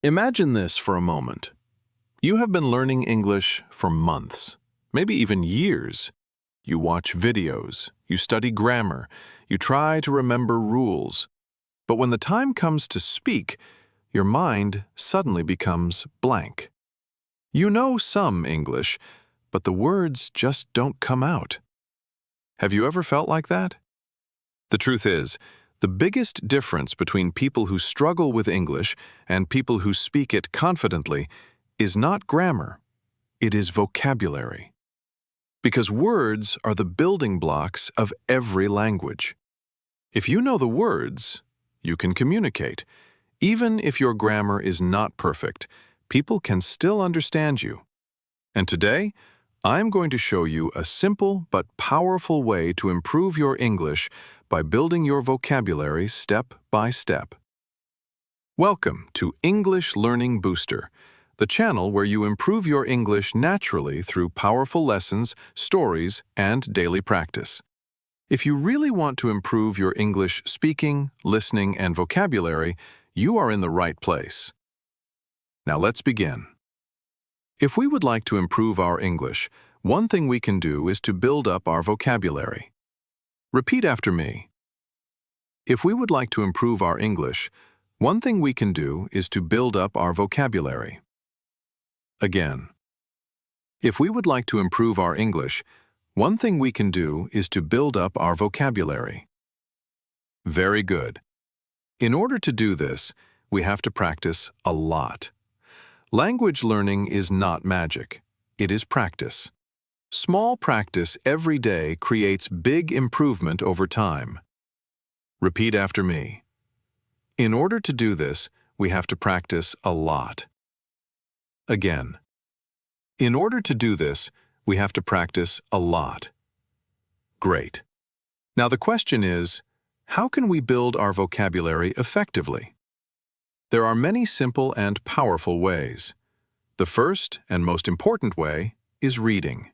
Imagine this for a moment. You have been learning English for months, maybe even years. You watch videos, you study grammar, you try to remember rules. But when the time comes to speak, your mind suddenly becomes blank. You know some English, but the words just don't come out. Have you ever felt like that? The truth is, the biggest difference between people who struggle with English and people who speak it confidently is not grammar, it is vocabulary. Because words are the building blocks of every language. If you know the words, you can communicate. Even if your grammar is not perfect, people can still understand you. And today, I'm going to show you a simple but powerful way to improve your English by building your vocabulary step by step. Welcome to English Learning Booster, the channel where you improve your English naturally through powerful lessons, stories, and daily practice. If you really want to improve your English speaking, listening, and vocabulary, you are in the right place. Now let's begin. If we would like to improve our English, one thing we can do is to build up our vocabulary. Repeat after me. If we would like to improve our English, one thing we can do is to build up our vocabulary. Again. If we would like to improve our English, one thing we can do is to build up our vocabulary. Very good. In order to do this, we have to practice a lot. Language learning is not magic. It is practice. Small practice every day creates big improvement over time. Repeat after me. In order to do this, we have to practice a lot. Again. In order to do this, we have to practice a lot. Great. Now the question is, how can we build our vocabulary effectively? There are many simple and powerful ways. The first and most important way is reading.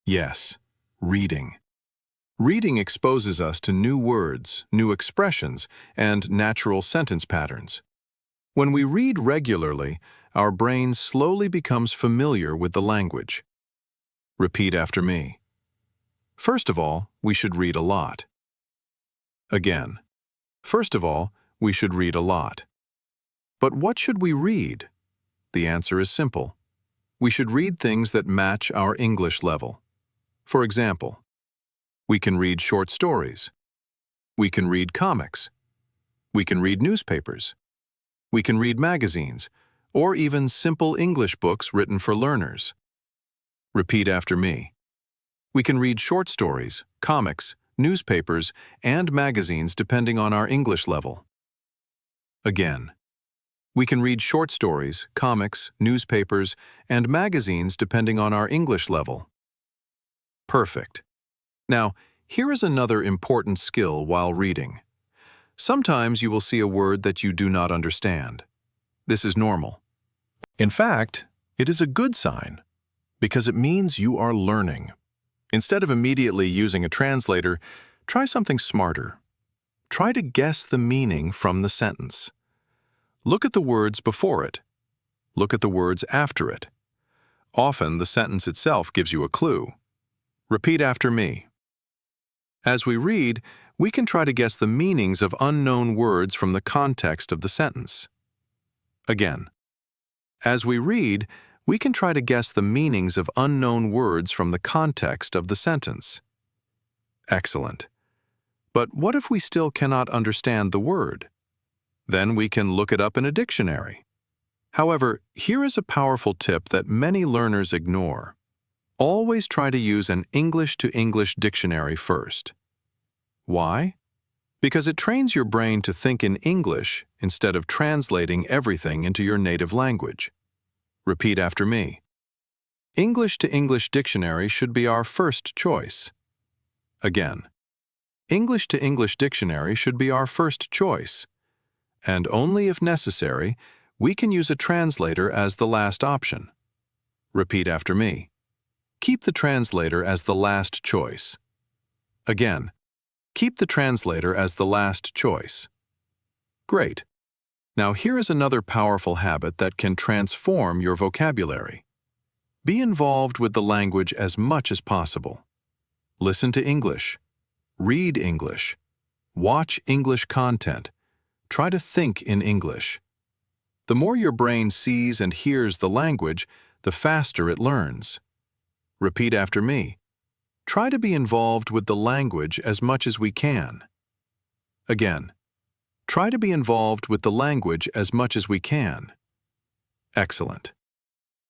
Yes, reading. Reading exposes us to new words, new expressions, and natural sentence patterns. When we read regularly, our brain slowly becomes familiar with the language. Repeat after me. First of all, we should read a lot. Again. First of all, we should read a lot. But what should we read? The answer is simple. We should read things that match our English level. For example, we can read short stories. We can read comics. We can read newspapers. We can read magazines, or even simple English books written for learners. Repeat after me. We can read short stories, comics, newspapers, and magazines depending on our English level. Again. We can read short stories, comics, newspapers, and magazines depending on our English level. Perfect. Now, here is another important skill while reading. Sometimes you will see a word that you do not understand. This is normal. In fact, it is a good sign, because it means you are learning. Instead of immediately using a translator, try something smarter. Try to guess the meaning from the sentence. Look at the words before it. Look at the words after it. Often, the sentence itself gives you a clue. Repeat after me. As we read, we can try to guess the meanings of unknown words from the context of the sentence. Again. As we read, we can try to guess the meanings of unknown words from the context of the sentence. Excellent. But what if we still cannot understand the word? Then we can look it up in a dictionary. However, here is a powerful tip that many learners ignore. Always try to use an English-to-English dictionary first. Why? Because it trains your brain to think in English instead of translating everything into your native language. Repeat after me. English-to-English dictionary should be our first choice. Again. English-to-English dictionary should be our first choice. And only if necessary, we can use a translator as the last option. Repeat after me. Keep the translator as the last choice. Again, keep the translator as the last choice. Great. Now here is another powerful habit that can transform your vocabulary. Be involved with the language as much as possible. Listen to English. Read English. Watch English content. Try to think in English. The more your brain sees and hears the language, the faster it learns. Repeat after me. Try to be involved with the language as much as we can. Again. Try to be involved with the language as much as we can. Excellent.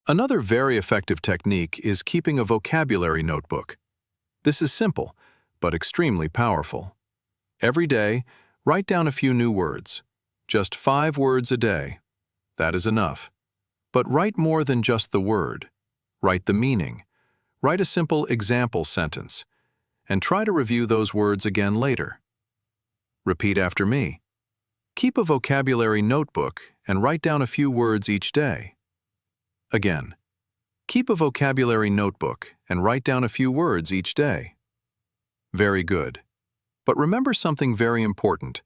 Another very effective technique is keeping a vocabulary notebook. This is simple, but extremely powerful. Every day, write down a few new words. Just 5 words a day. That is enough. But write more than just the word. Write the meaning. Write a simple example sentence. And try to review those words again later. Repeat after me. Keep a vocabulary notebook and write down a few words each day. Again. Keep a vocabulary notebook and write down a few words each day. Very good. But remember something very important.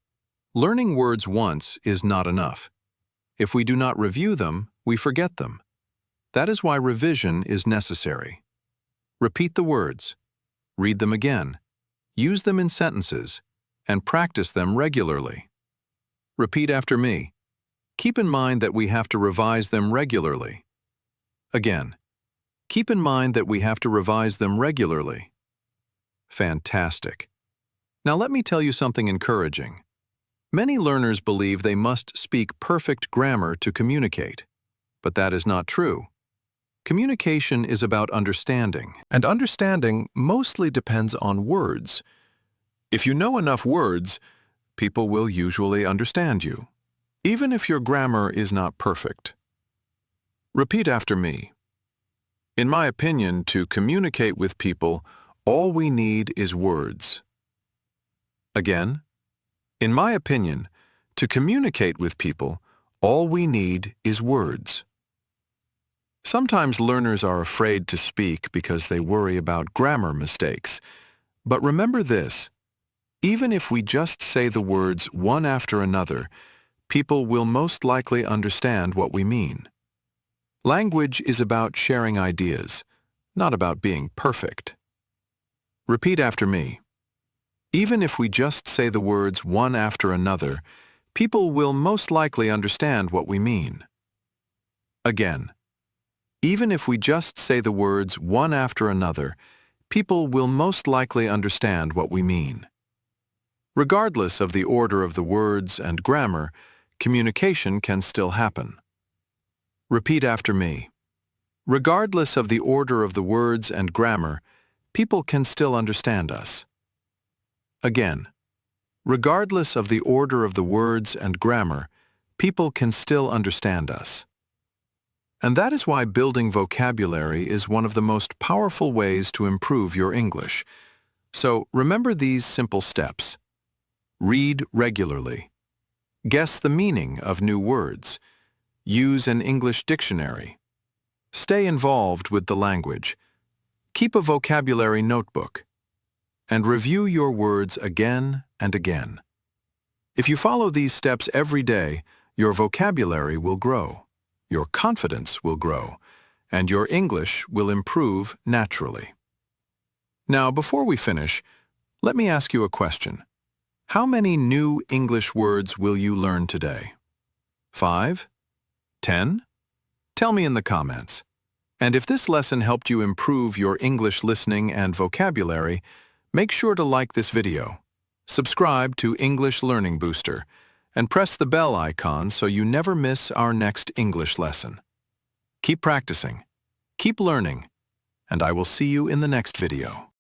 Learning words once is not enough. If we do not review them, we forget them. That is why revision is necessary. Repeat the words. Read them again. Use them in sentences, and practice them regularly. Repeat after me. Keep in mind that we have to revise them regularly. Again. Keep in mind that we have to revise them regularly. Fantastic. Now let me tell you something encouraging. Many learners believe they must speak perfect grammar to communicate, but that is not true. Communication is about understanding, and understanding mostly depends on words. If you know enough words, people will usually understand you, even if your grammar is not perfect. Repeat after me. In my opinion, to communicate with people, all we need is words. Again. In my opinion, to communicate with people, all we need is words. Sometimes learners are afraid to speak because they worry about grammar mistakes. But remember this. Even if we just say the words one after another, people will most likely understand what we mean. Language is about sharing ideas, not about being perfect. Repeat after me. Even if we just say the words one after another, people will most likely understand what we mean. Again. Even if we just say the words one after another, people will most likely understand what we mean. Regardless of the order of the words and grammar, communication can still happen. Repeat after me. Regardless of the order of the words and grammar, people can still understand us. Again. Regardless of the order of the words and grammar, people can still understand us. And that is why building vocabulary is one of the most powerful ways to improve your English. So remember these simple steps. Read regularly. Guess the meaning of new words. Use an English dictionary. Stay involved with the language. Keep a vocabulary notebook. And review your words again and again. If you follow these steps every day, your vocabulary will grow, your confidence will grow, and your English will improve naturally. Now, before we finish, let me ask you a question. How many new English words will you learn today? 5? 10? Tell me in the comments. And if this lesson helped you improve your English listening and vocabulary, make sure to like this video, subscribe to English Learning Booster, and press the bell icon so you never miss our next English lesson. Keep practicing, keep learning, and I will see you in the next video.